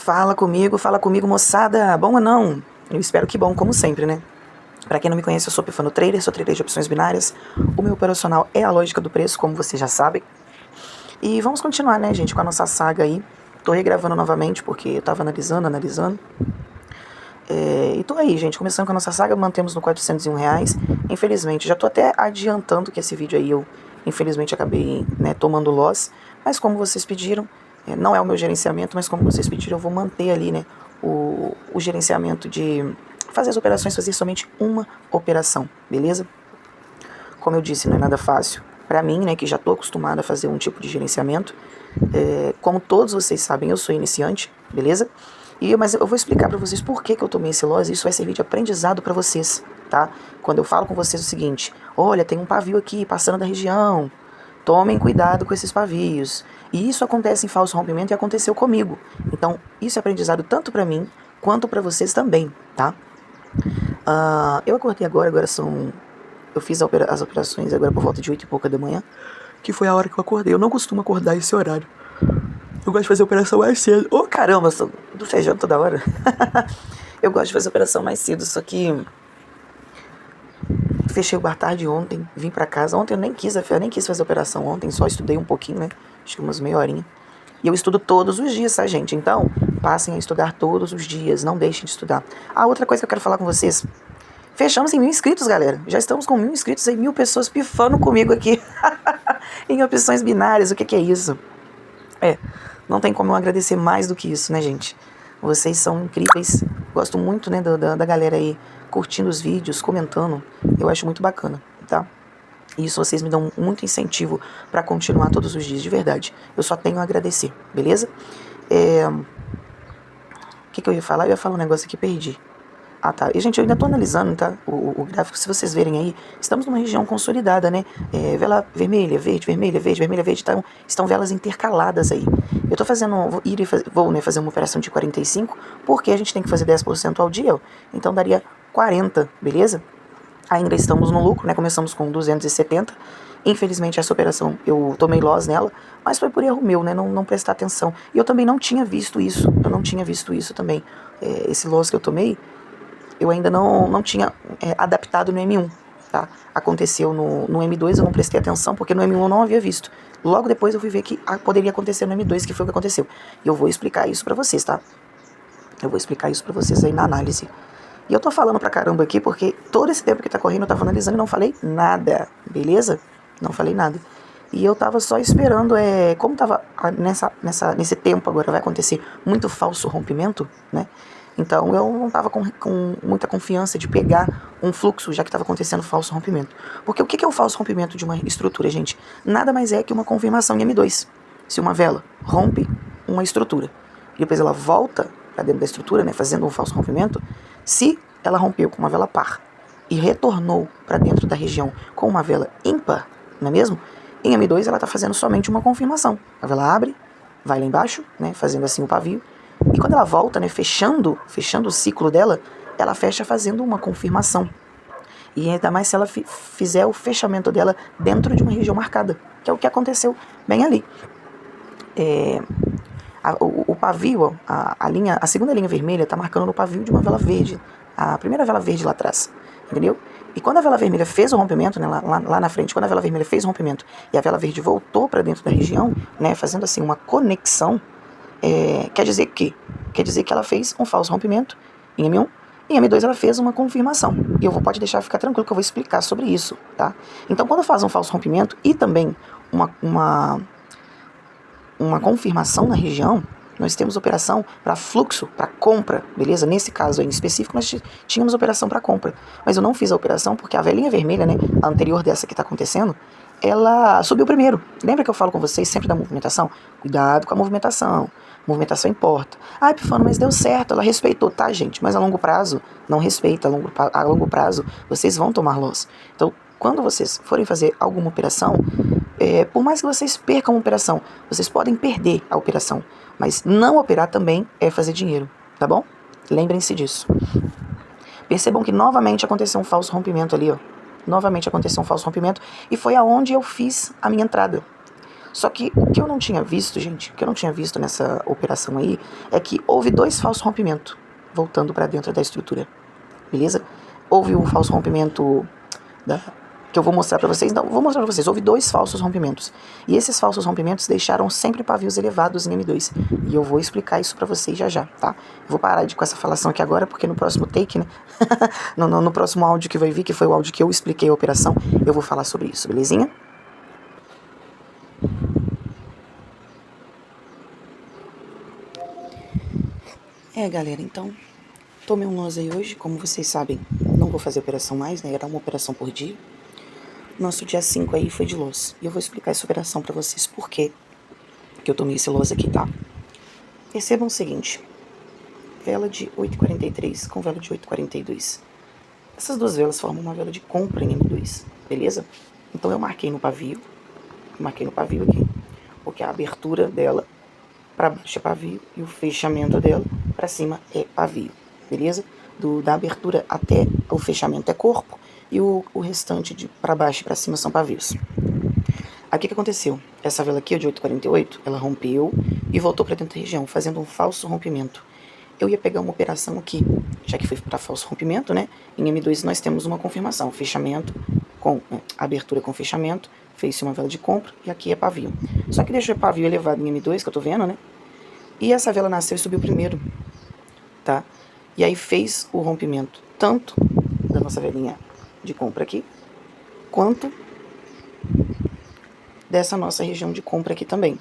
Fala comigo, moçada. Bom ou não? Eu espero que bom, como sempre, né? Pra quem não me conhece, eu sou Pifano Trader, sou trader de opções binárias. O meu operacional é a lógica do preço, como vocês já sabem. E vamos continuar, né, gente, com a nossa saga aí. Tô regravando novamente, porque eu tava analisando. E tô aí, gente, começando com a nossa saga, mantemos no R$ 401. Infelizmente, já tô até adiantando que esse vídeo aí eu, infelizmente, acabei, né, tomando loss. Mas como vocês pediram, não é o meu gerenciamento, mas como vocês pediram, eu vou manter ali, né, o gerenciamento de fazer as operações, fazer somente uma operação, beleza? Como eu disse, não é nada fácil. Para mim, né, que já tô acostumado a fazer um tipo de gerenciamento, como todos vocês sabem, eu sou iniciante, beleza? Mas eu vou explicar para vocês por que eu tomei esse loss, e isso vai servir de aprendizado para vocês, tá? Quando eu falo com vocês o seguinte: olha, tem um pavio aqui passando da região, tomem cuidado com esses pavios. E isso acontece em falso rompimento e aconteceu comigo. Então, isso é aprendizado tanto para mim quanto para vocês também, tá? Eu acordei agora são... Eu fiz as operações agora por volta de 8 e pouca da manhã, que foi a hora que eu acordei. Eu não costumo acordar esse horário. Eu gosto de fazer operação mais cedo. Ô, caramba, eu tô feijão toda hora. Eu gosto de fazer operação mais cedo, só que fechei o bar tarde ontem, vim pra casa. Ontem eu nem quis fazer operação ontem, só estudei um pouquinho, né? Acho que umas meia horinha. E eu estudo todos os dias, tá, gente? Então, passem a estudar todos os dias, não deixem de estudar. Outra coisa que eu quero falar com vocês. Fechamos em 1.000 inscritos, galera. Já estamos com 1.000 inscritos aí, 1.000 pessoas pifando comigo aqui. Em opções binárias, o que é isso? Não tem como eu agradecer mais do que isso, né, gente? Vocês são incríveis. Gosto muito, né, da galera aí curtindo os vídeos, comentando. Eu acho muito bacana, tá? E isso vocês me dão muito incentivo pra continuar todos os dias, de verdade. Eu só tenho a agradecer, beleza? O que eu ia falar? Eu ia falar um negócio aqui, perdi. Tá. E, gente, eu ainda tô analisando, tá? O gráfico, se vocês verem aí, estamos numa região consolidada, né? Vela vermelha, verde, vermelha, verde, vermelha, verde. Estão velas intercaladas aí. Eu tô fazendo, vou né, fazer uma operação de 45, porque a gente tem que fazer 10% ao dia, ó. Então daria 40, beleza? Ainda estamos no lucro, né? Começamos com 270. Infelizmente, essa operação, eu tomei loss nela, mas foi por erro meu, né? Não prestar atenção. E eu também não tinha visto isso. Eu não tinha visto isso também. Esse loss que eu tomei, eu ainda não tinha adaptado no M1, tá? Aconteceu no M2, eu não prestei atenção, porque no M1 eu não havia visto. Logo depois eu fui ver que poderia acontecer no M2, que foi o que aconteceu. E eu vou explicar isso pra vocês, tá? Eu vou explicar isso pra vocês aí na análise. E eu tô falando pra caramba aqui, porque todo esse tempo que tá correndo eu tava analisando e não falei nada, beleza? Não falei nada. E eu tava só esperando, como tava nesse tempo agora vai acontecer muito falso rompimento, né? Então eu não estava com muita confiança de pegar um fluxo, já que estava acontecendo falso rompimento. Porque o que é o falso rompimento de uma estrutura, gente? Nada mais é que uma confirmação em M2. Se uma vela rompe uma estrutura e depois ela volta para dentro da estrutura, né, fazendo um falso rompimento, se ela rompeu com uma vela par e retornou para dentro da região com uma vela ímpar, não é mesmo? Em M2 ela está fazendo somente uma confirmação. A vela abre, vai lá embaixo, né, fazendo assim o pavio. E quando ela volta, né, fechando o ciclo dela, ela fecha fazendo uma confirmação. E ainda mais se ela fizer o fechamento dela dentro de uma região marcada, que é o que aconteceu bem ali. O pavio, a segunda linha vermelha está marcando no pavio de uma vela verde. A primeira vela verde lá atrás, entendeu? E quando a vela vermelha fez o rompimento, né, lá na frente, quando a vela vermelha fez o rompimento e a vela verde voltou para dentro da região, né, fazendo assim uma conexão, quer dizer que ela fez um falso rompimento em M1, em M2 ela fez uma confirmação. E pode deixar ficar tranquilo que eu vou explicar sobre isso, tá? Então, quando faz um falso rompimento e também uma confirmação na região, nós temos operação para fluxo, para compra, beleza? Nesse caso aí em específico, nós tínhamos operação para compra. Mas eu não fiz a operação porque a velinha vermelha, né, a anterior dessa que está acontecendo, ela subiu primeiro. Lembra que eu falo com vocês sempre da movimentação? Cuidado com a movimentação. Movimentação importa. Pifano, mas deu certo, ela respeitou, tá, gente? Mas a longo prazo, não respeita. A longo prazo, vocês vão tomar loss. Então, quando vocês forem fazer alguma operação, por mais que vocês percam uma operação, vocês podem perder a operação. Mas não operar também é fazer dinheiro, tá bom? Lembrem-se disso. Percebam que novamente aconteceu um falso rompimento ali, ó. Novamente aconteceu um falso rompimento e foi aonde eu fiz a minha entrada. Só que o que eu não tinha visto, gente, o que eu não tinha visto nessa operação aí, é que houve 2 falsos rompimentos, voltando para dentro da estrutura, beleza? Houve um falso rompimento que eu vou mostrar para vocês. Não, vou mostrar para vocês. Houve 2 falsos rompimentos. E esses falsos rompimentos deixaram sempre pavios elevados em M2. E eu vou explicar isso para vocês já já, tá? Eu vou parar com essa falação aqui agora, porque no próximo take, né? no próximo áudio que vai vir, que foi o áudio que eu expliquei a operação, eu vou falar sobre isso, belezinha? Galera, então, tomei um loss aí hoje. Como vocês sabem, não vou fazer operação mais, né? Era uma operação por dia. Nosso dia 5 aí foi de loss. E eu vou explicar essa operação pra vocês por que eu tomei esse loss aqui, tá? Percebam o seguinte. Vela de 8,43 com vela de 8,42. Essas 2 velas formam uma vela de compra em M2, beleza? Então eu marquei no pavio aqui, porque a abertura dela para baixo é pavio e o fechamento dela para cima é pavio, beleza? Da abertura até o fechamento é corpo e o restante de para baixo e para cima são pavios. Aqui o que aconteceu? Essa vela aqui, de 8,48, ela rompeu e voltou para dentro da região, fazendo um falso rompimento. Eu ia pegar uma operação aqui, já que foi para falso rompimento, né? Em M2 nós temos uma confirmação, fechamento com abertura com fechamento, fez-se uma vela de compra e aqui é pavio. Só que deixou pavio elevado em M2, que eu tô vendo, né? E essa vela nasceu e subiu primeiro, tá? E aí fez o rompimento tanto da nossa velinha de compra aqui, quanto dessa nossa região de compra aqui também.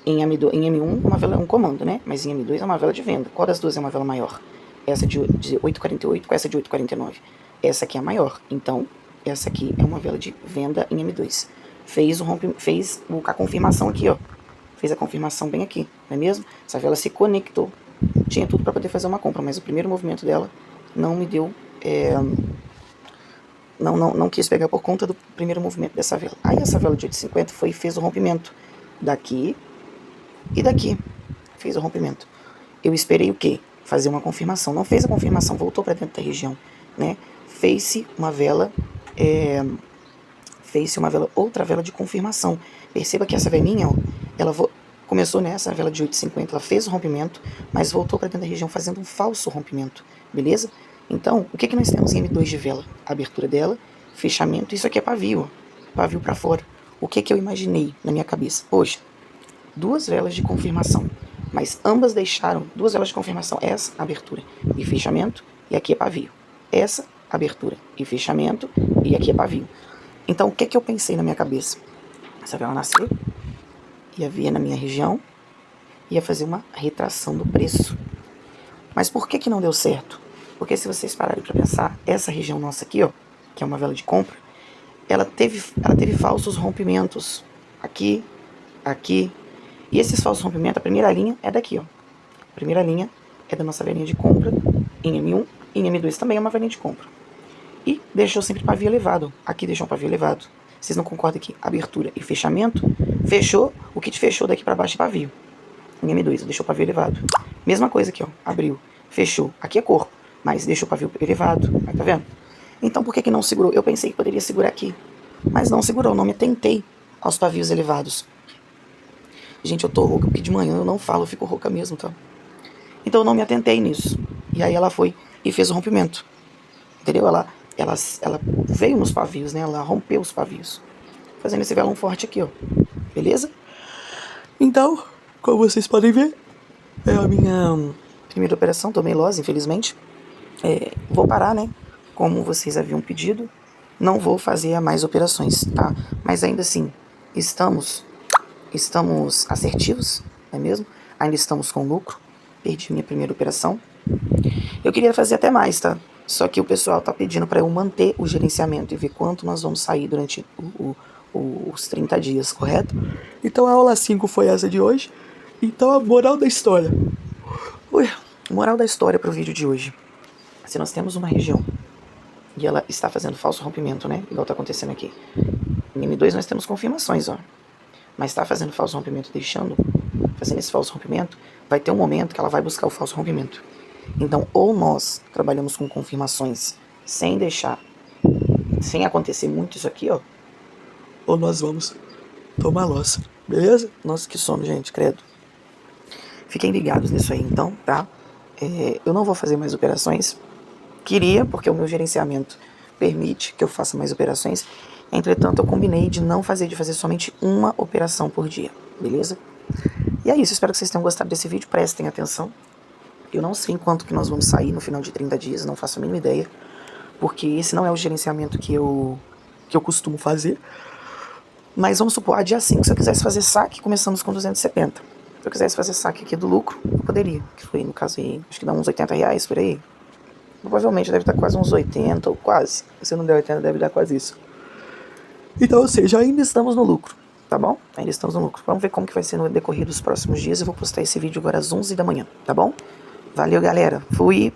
Em M1 uma vela é um comando, né? Mas em M2 é uma vela de venda. Qual das duas é uma vela maior? Essa de 8,48 com essa de 8,49. Essa aqui é a maior. Então, essa aqui é uma vela de venda em M2. Fez a confirmação aqui, ó. Fez a confirmação bem aqui, não é mesmo? Essa vela se conectou. Tinha tudo para poder fazer uma compra, mas o primeiro movimento dela não me deu... Não quis pegar por conta do primeiro movimento dessa vela. Aí essa vela de 8,50 foi e fez o rompimento daqui e daqui. Fez o rompimento. Eu esperei o quê? Fazer uma confirmação. Não fez a confirmação, voltou para dentro da região, né? Fez-se uma vela, outra vela de confirmação. Perceba que essa velinha, ó, ela começou nessa vela de 8,50, ela fez o rompimento, mas voltou para dentro da região fazendo um falso rompimento, beleza? Então, o que nós temos em M2 de vela? A abertura dela, fechamento, isso aqui é pavio, ó, pavio para fora. O que eu imaginei na minha cabeça? Poxa, 2 velas de confirmação, mas ambas deixaram 2 velas de confirmação, essa abertura e fechamento, e aqui é pavio. Essa abertura e fechamento, e aqui é pavio. Então, o que eu pensei na minha cabeça? Essa vela nasceu, ia vir na minha região, ia fazer uma retração do preço. Mas por que não deu certo? Porque se vocês pararem para pensar, essa região nossa aqui, ó, que é uma vela de compra, ela teve falsos rompimentos aqui, aqui. E esses falsos rompimentos, a primeira linha é daqui, ó. A primeira linha é da nossa velinha de compra em M1, em M2 também é uma velinha de compra. E deixou sempre pavio elevado. Aqui deixou um pavio elevado. Vocês não concordam aqui? Abertura e fechamento, fechou, o kit fechou daqui para baixo é pavio. Em M2, deixou pavio elevado. Mesma coisa aqui, ó, abriu, fechou. Aqui é corpo, mas deixou pavio elevado, tá vendo? Então por que não segurou? Eu pensei que poderia segurar aqui, mas não segurou, não me atentei aos pavios elevados. Gente, eu tô rouca, porque de manhã eu não falo, eu fico rouca mesmo, tá? Então eu não me atentei nisso. E aí ela foi e fez o rompimento. Entendeu? Ela veio nos pavios, né? Ela rompeu os pavios. Fazendo esse velão forte aqui, ó. Beleza? Então, como vocês podem ver, é a minha primeira operação. Tomei loss, infelizmente. Vou parar, né? Como vocês haviam pedido. Não vou fazer mais operações, tá? Mas ainda assim, estamos assertivos, não é mesmo? Ainda estamos com lucro. Perdi minha primeira operação. Eu queria fazer até mais, tá? Só que o pessoal tá pedindo para eu manter o gerenciamento e ver quanto nós vamos sair durante os 30 dias, correto? Então a aula 5 foi essa de hoje. Então a moral da história. Moral da história para o vídeo de hoje. Se nós temos uma região e ela está fazendo falso rompimento, né? Igual tá acontecendo aqui. Em M2 nós temos confirmações, ó. Mas está fazendo falso rompimento, fazendo esse falso rompimento, vai ter um momento que ela vai buscar o falso rompimento. Então, ou nós trabalhamos com confirmações sem acontecer muito isso aqui, ó, ou nós vamos tomar loss. Beleza? Nossa, que sono, gente, credo. Fiquem ligados nisso aí, então, tá? Eu não vou fazer mais operações. Queria, porque o meu gerenciamento permite que eu faça mais operações. Entretanto, eu combinei de não fazer, de fazer somente uma operação por dia, beleza? E é isso, espero que vocês tenham gostado desse vídeo, prestem atenção. Eu não sei em quanto que nós vamos sair no final de 30 dias, não faço a mínima ideia, porque esse não é o gerenciamento que eu costumo fazer. Mas vamos supor, a dia 5, se eu quisesse fazer saque, começamos com 270. Se eu quisesse fazer saque aqui do lucro, eu poderia, que foi, no caso aí, acho que dá uns R$80 por aí. Provavelmente deve estar quase uns 80, ou quase. Se não der 80, deve dar quase isso. Então, ou seja, ainda estamos no lucro, tá bom? Ainda estamos no lucro. Vamos ver como que vai ser no decorrer dos próximos dias. Eu vou postar esse vídeo agora às 11 da manhã, tá bom? Valeu, galera. Fui!